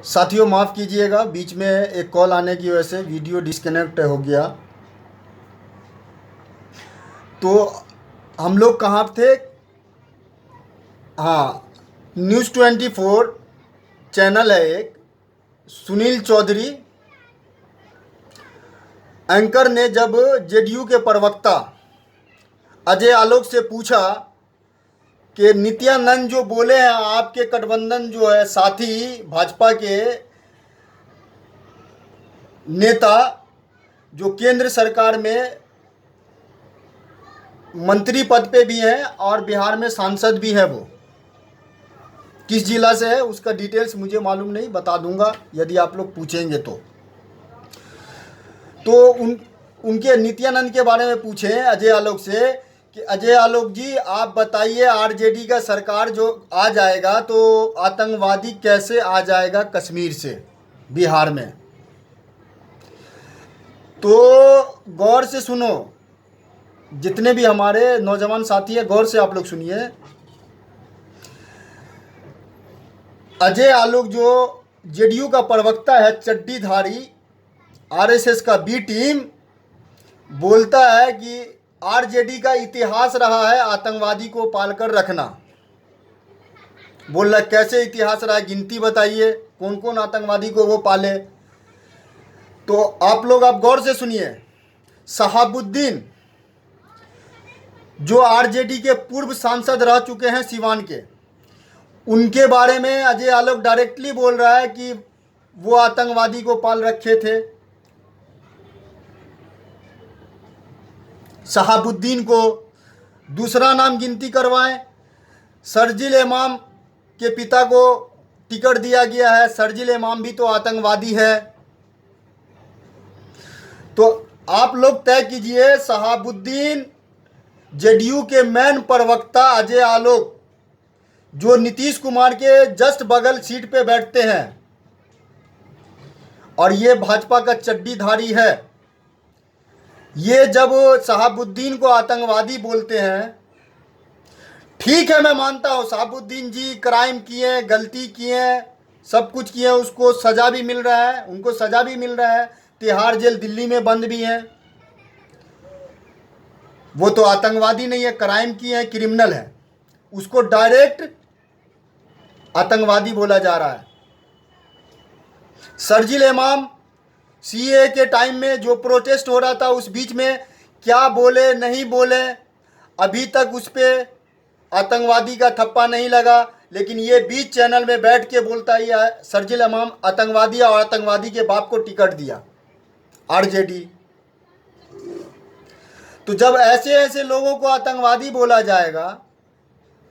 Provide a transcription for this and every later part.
साथियों माफ़ कीजिएगा, बीच में एक कॉल आने की वजह से वीडियो डिस्कनेक्ट हो गया। तो हम लोग कहाँ थे? हाँ, न्यूज़ 24 चैनल है एक, सुनील चौधरी एंकर ने जब जेडीयू के प्रवक्ता अजय आलोक से पूछा कि नित्यानंद जो बोले हैं आपके गठबंधन जो है साथी भाजपा के नेता जो केंद्र सरकार में मंत्री पद पे भी हैं और बिहार में सांसद भी है, वो किस जिला से है उसका डिटेल्स मुझे मालूम नहीं, बता दूंगा यदि आप लोग पूछेंगे तो उनके नित्यानंद के बारे में पूछे अजय आलोक से कि अजय आलोक जी आप बताइए, आरजेडी का सरकार जो आ जाएगा तो आतंकवादी कैसे आ जाएगा कश्मीर से बिहार में? तो गौर से सुनो, जितने भी हमारे नौजवान साथी हैं गौर से आप लोग सुनिए। अजय आलोक जो जेडीयू का प्रवक्ता है, चड्डीधारी आरएसएस का बी टीम, बोलता है कि आरजेडी का इतिहास रहा है आतंकवादी को पालकर रखना। बोल रहा कैसे इतिहास रहा है, गिनती बताइए कौन कौन आतंकवादी को वो पाले। तो आप लोग आप गौर से सुनिए। शहाबुद्दीन जो आरजेडी के पूर्व सांसद रह चुके हैं सिवान के, उनके बारे में अजय आलोक डायरेक्टली बोल रहा है कि वो आतंकवादी को पाल रखे थे। शहाबुद्दीन को दूसरा नाम गिनती करवाएं। शर्जील इमाम के पिता को टिकट दिया गया है, शर्जील इमाम भी तो आतंकवादी है। तो आप लोग तय कीजिए, शहाबुद्दीन जेडीयू के मेन प्रवक्ता अजय आलोक जो नीतीश कुमार के जस्ट बगल सीट पे बैठते हैं और ये भाजपा का चड्डीधारी है, ये जब शहाबुद्दीन को आतंकवादी बोलते हैं, ठीक है मैं मानता हूँ शहाबुद्दीन जी क्राइम किए, गलती किए, सब कुछ किए, उसको सज़ा भी मिल रहा है, उनको सज़ा भी मिल रहा है, तिहाड़ जेल दिल्ली में बंद भी है। वो तो आतंकवादी नहीं है, क्राइम किए हैं, क्रिमिनल है, उसको डायरेक्ट आतंकवादी बोला जा रहा है। शर्जील इमाम सीए के टाइम में जो प्रोटेस्ट हो रहा था उस बीच में क्या बोले नहीं बोले, अभी तक उस पर आतंकवादी का थप्पा नहीं लगा, लेकिन ये बीच चैनल में बैठ के बोलता ही है शर्जील इमाम आतंकवादी और आतंकवादी के बाप को टिकट दिया आरजेडी। तो जब ऐसे ऐसे लोगों को आतंकवादी बोला जाएगा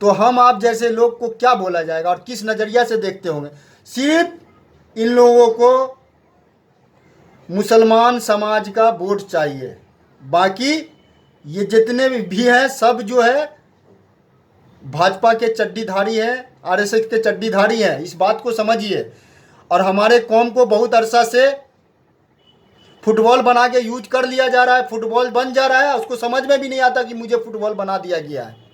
तो हम आप जैसे लोग को क्या बोला जाएगा और किस नज़रिया से देखते होंगे? सिर्फ इन लोगों को मुसलमान समाज का वोट चाहिए, बाकी ये जितने भी हैं सब जो है भाजपा के चड्डीधारी हैं, आरएसएस के चड्डीधारी हैं, इस बात को समझिए। और हमारे कौम को बहुत अरसा से फुटबॉल बना के यूज कर लिया जा रहा है, फुटबॉल बन जा रहा है, उसको समझ में भी नहीं आता कि मुझे फुटबॉल बना दिया गया है।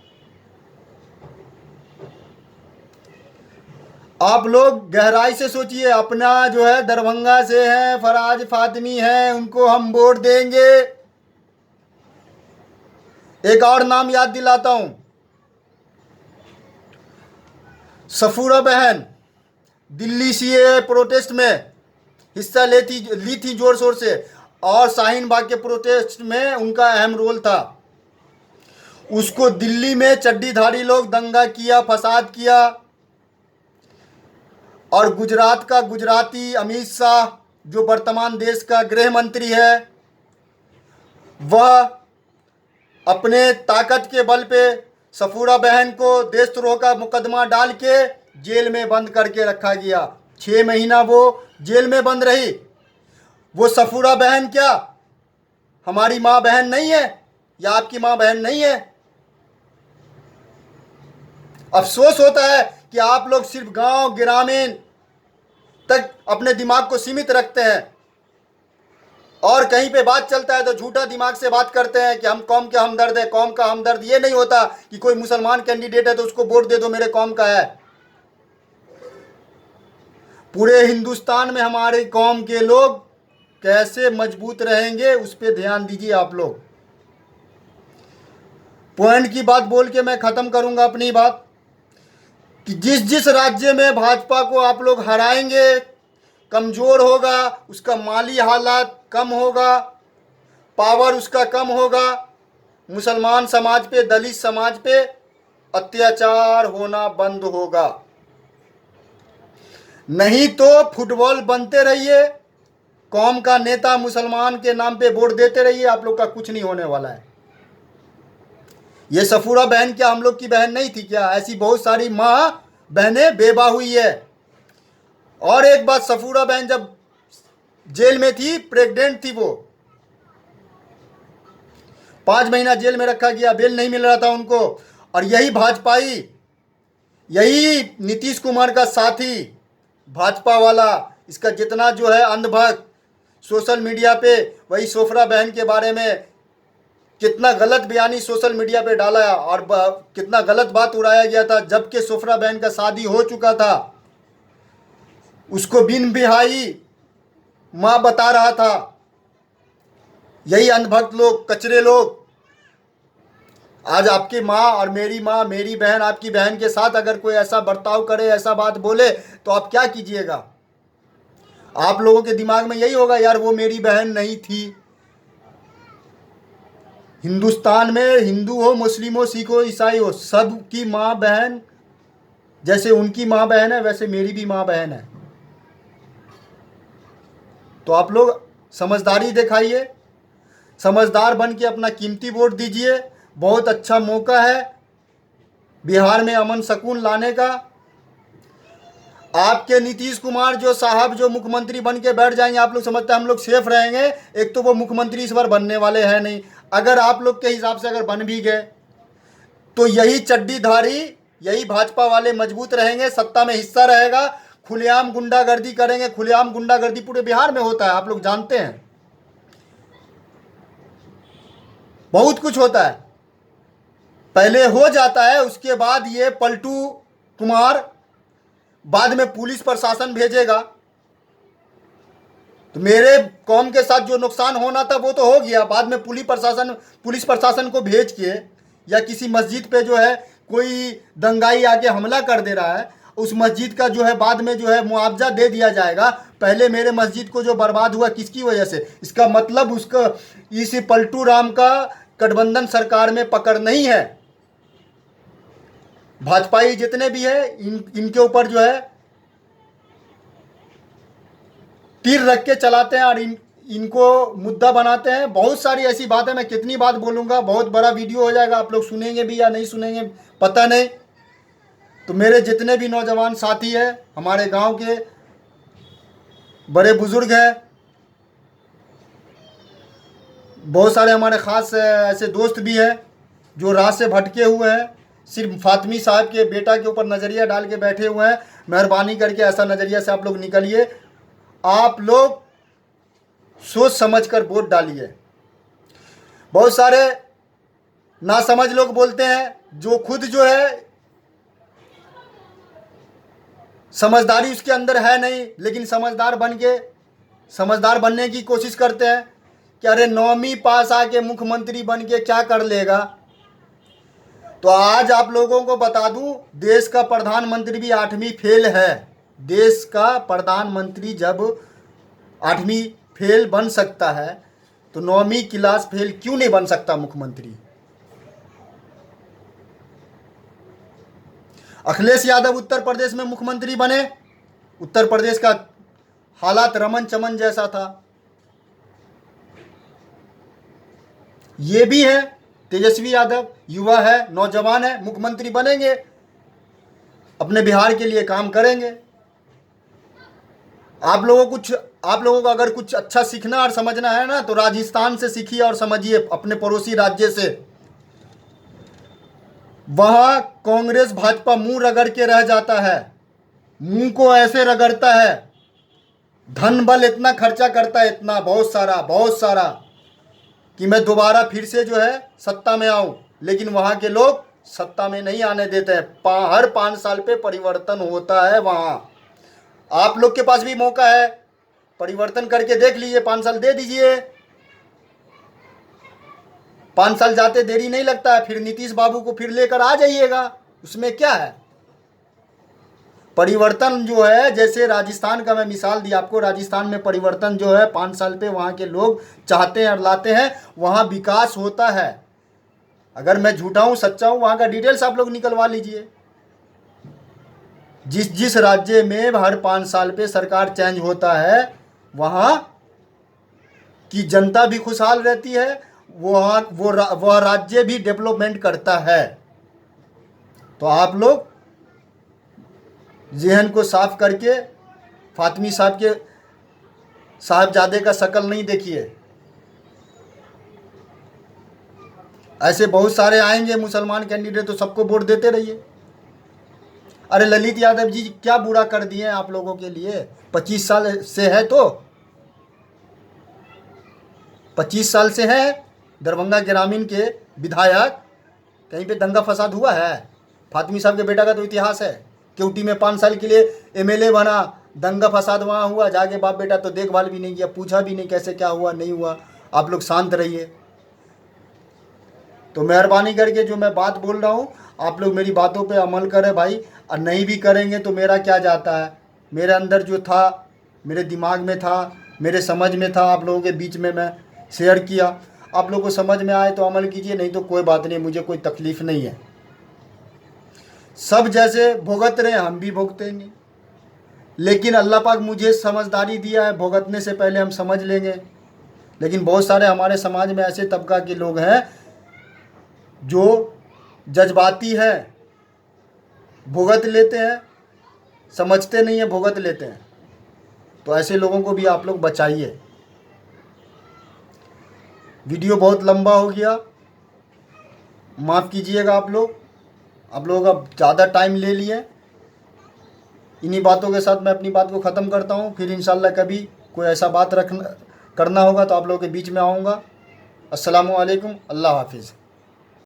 आप लोग गहराई से सोचिए, अपना जो है दरभंगा से है, फराज फातिमी है, उनको हम वोट देंगे। एक और नाम याद दिलाता हूं, सफूरा बहन दिल्ली सीए प्रोटेस्ट में हिस्सा ली थी जोर शोर से, और शाहीन बाग के प्रोटेस्ट में उनका अहम रोल था। उसको दिल्ली में चड्डीधारी लोग दंगा किया, फसाद किया, और गुजरात का गुजराती अमित शाह जो वर्तमान देश का गृह मंत्री है, वह अपने ताकत के बल पे सफूरा बहन को देशद्रोह का मुकदमा डाल के जेल में बंद करके रखा गया। 6 महीना वो जेल में बंद रही। वो सफूरा बहन क्या हमारी माँ बहन नहीं है या आपकी माँ बहन नहीं है? अफसोस होता है कि आप लोग सिर्फ गांव ग्रामीण तक अपने दिमाग को सीमित रखते हैं और कहीं पे बात चलता है तो झूठा दिमाग से बात करते हैं कि हम कौम के हमदर्द है, कौम का हमदर्द। ये नहीं होता कि कोई मुसलमान कैंडिडेट है तो उसको वोट दे दो, मेरे कौम का है। पूरे हिंदुस्तान में हमारे कौम के लोग कैसे मजबूत रहेंगे उस पर ध्यान दीजिए आप लोग। पॉइंट की बात बोल के मैं ख़त्म करूंगा अपनी बात कि जिस जिस राज्य में भाजपा को आप लोग हराएंगे, कमज़ोर होगा, उसका माली हालात कम होगा, पावर उसका कम होगा, मुसलमान समाज पे, दलित समाज पे अत्याचार होना बंद होगा। नहीं तो फुटबॉल बनते रहिए, कौम का नेता मुसलमान के नाम पे वोट देते रहिए, आप लोग का कुछ नहीं होने वाला है। ये सफूरा बहन क्या हम लोग की बहन नहीं थी क्या? ऐसी बहुत सारी माँ बहनें बेवा हुई है। और एक बात, सफूरा बहन जब जेल में थी, प्रेग्नेंट थी, वो 5 महीना जेल में रखा गया, बेल नहीं मिल रहा था उनको। और यही भाजपाई, यही नीतीश कुमार का साथी भाजपा वाला, इसका जितना जो है अंधभक्त सोशल मीडिया पे, वही सोफरा बहन के बारे में कितना गलत बयानी सोशल मीडिया पे डाला और कितना गलत बात उड़ाया गया था। जबकि सोफरा बहन का शादी हो चुका था, उसको बिन बिहाई माँ बता रहा था। यही अंधभक्त लोग, कचरे लोग आज आपकी माँ और मेरी माँ, मेरी बहन, आपकी बहन के साथ अगर कोई ऐसा बर्ताव करे, ऐसा बात बोले, तो आप क्या कीजिएगा? आप लोगों के दिमाग में यही होगा, यार वो मेरी बहन नहीं थी। हिंदुस्तान में हिंदू हो, मुस्लिम हो, सिख हो, ईसाई हो, सबकी माँ बहन, जैसे उनकी माँ बहन है वैसे मेरी भी माँ बहन है। तो आप लोग समझदारी दिखाइए, समझदार बन के अपना कीमती वोट दीजिए। बहुत अच्छा मौका है बिहार में अमन सुकून लाने का। आपके नीतीश कुमार जो साहब जो मुख्यमंत्री बन के बैठ जाएंगे, आप लोग समझते हैं हम लोग सेफ रहेंगे? एक तो वो मुख्यमंत्री इस बार बनने वाले हैं नहीं। अगर आप लोग के हिसाब से अगर बन भी गए तो यही चड्डीधारी, यही भाजपा वाले मजबूत रहेंगे, सत्ता में हिस्सा रहेगा, खुलेआम गुंडागर्दी करेंगे। खुलेआम गुंडागर्दी पूरे बिहार में होता है, आप लोग जानते हैं, बहुत कुछ होता है। पहले हो जाता है, उसके बाद ये पलटू कुमार बाद में पुलिस प्रशासन भेजेगा। तो मेरे कौम के साथ जो नुकसान होना था वो तो हो गया। बाद में पुलिस प्रशासन को भेज के या किसी मस्जिद पे जो है कोई दंगाई आके हमला कर दे रहा है, उस मस्जिद का जो है बाद में जो है मुआवजा दे दिया जाएगा। पहले मेरे मस्जिद को जो बर्बाद हुआ किसकी वजह से? इसका मतलब उसका, इस पलटू राम का गठबंधन सरकार में पकड़ नहीं है। भाजपाई जितने भी है इनके ऊपर जो है तीर रख के चलाते हैं और इनको मुद्दा बनाते हैं। बहुत सारी ऐसी बातें, मैं कितनी बात बोलूँगा, बहुत बड़ा वीडियो हो जाएगा, आप लोग सुनेंगे भी या नहीं सुनेंगे पता नहीं। तो मेरे जितने भी नौजवान साथी हैं, हमारे गांव के बड़े बुजुर्ग हैं, बहुत सारे हमारे ख़ास ऐसे दोस्त भी हैं जो राह से भटके हुए हैं, सिर्फ फातिमी साहब के बेटा के ऊपर नज़रिया डाल के बैठे हुए हैं। मेहरबानी करके ऐसा नज़रिया से आप लोग निकलिए। आप लोग सोच समझ कर वोट डालिए। बहुत सारे नासमझ लोग बोलते हैं, जो खुद जो है समझदारी उसके अंदर है नहीं, लेकिन समझदार बनने की कोशिश करते हैं कि अरे 9वीं पास आके मुख्यमंत्री बन के क्या कर लेगा। तो आज आप लोगों को बता दूं, देश का प्रधानमंत्री भी 8वीं फेल है। देश का प्रधानमंत्री जब 8वीं फेल बन सकता है तो 9वीं क्लास फेल क्यों नहीं बन सकता मुख्यमंत्री? अखिलेश यादव उत्तर प्रदेश में मुख्यमंत्री बने, उत्तर प्रदेश का हालात रमन चमन जैसा था। ये भी है तेजस्वी यादव, युवा है, नौजवान है, मुख्यमंत्री बनेंगे, अपने बिहार के लिए काम करेंगे। आप लोगों को अगर कुछ अच्छा सीखना और समझना है ना, तो राजस्थान से सीखिए और समझिए, अपने पड़ोसी राज्य से। वहां कांग्रेस भाजपा मुंह रगड़ के रह जाता है, मुंह को ऐसे रगड़ता है, धन बल इतना खर्चा करता है, इतना बहुत सारा कि मैं दोबारा फिर से जो है सत्ता में आऊं। लेकिन वहां के लोग सत्ता में नहीं आने देते हैं। हर 5 साल पे परिवर्तन होता है वहां। आप लोग के पास भी मौका है, परिवर्तन करके देख लीजिए, 5 साल दे दीजिए। 5 साल जाते देरी नहीं लगता है, फिर नीतीश बाबू को फिर लेकर आ जाइएगा, उसमें क्या है। परिवर्तन जो है, जैसे राजस्थान का मैं मिसाल दिया आपको, राजस्थान में परिवर्तन जो है 5 साल पे वहाँ के लोग चाहते हैं और लाते हैं, वहाँ विकास होता है। अगर मैं झूठा हूँ सच्चा हूँ, वहाँ का डिटेल्स आप लोग निकलवा लीजिए। जिस जिस राज्य में हर 5 साल पे सरकार चेंज होता है, वहाँ की जनता भी खुशहाल रहती है, वह राज्य भी डेवलपमेंट करता है। तो आप लोग ज़हन को साफ करके फातिमी साहब के साहबजादे का शक्ल नहीं देखिए। ऐसे बहुत सारे आएंगे मुसलमान कैंडिडेट, तो सबको वोट देते रहिए। अरे ललित यादव जी क्या बुरा कर दिए आप लोगों के लिए? 25 साल से है, तो 25 साल से है दरभंगा ग्रामीण के विधायक, कहीं पे दंगा फसाद हुआ है? फातिमी साहब के बेटा का तो इतिहास है, केवटी में 5 साल के लिए एमएलए बना, दंगा फसाद वहाँ हुआ, जाके बाप बेटा तो देखभाल भी नहीं किया, पूछा भी नहीं कैसे क्या हुआ नहीं हुआ। आप लोग शांत रहिए। तो मेहरबानी करके जो मैं बात बोल रहा हूँ, आप लोग मेरी बातों पे अमल करें भाई, और नहीं भी करेंगे तो मेरा क्या जाता है। मेरे अंदर जो था, मेरे दिमाग में था, मेरे समझ में था, आप लोगों के बीच में मैं शेयर किया। आप लोगों को समझ में आए तो अमल कीजिए, नहीं तो कोई बात नहीं, मुझे कोई तकलीफ़ नहीं है। सब जैसे भुगत रहे हम भी भुगतेंगे, लेकिन अल्लाह पाक मुझे समझदारी दिया है, भुगतने से पहले हम समझ लेंगे। लेकिन बहुत सारे हमारे समाज में ऐसे तबका के लोग हैं जो जज्बाती है, भुगत लेते हैं, समझते नहीं है, भुगत लेते हैं। तो ऐसे लोगों को भी आप लोग बचाइए। वीडियो बहुत लंबा हो गया, माफ़ कीजिएगा आप लोग अब ज़्यादा टाइम ले लिए। इन्हीं बातों के साथ मैं अपनी बात को ख़त्म करता हूँ। फिर इंशाल्लाह कभी कोई ऐसा बात करना होगा तो आप लोगों के बीच में आऊँगा। अस्सलामु अलैकुम, अल्लाह हाफिज़।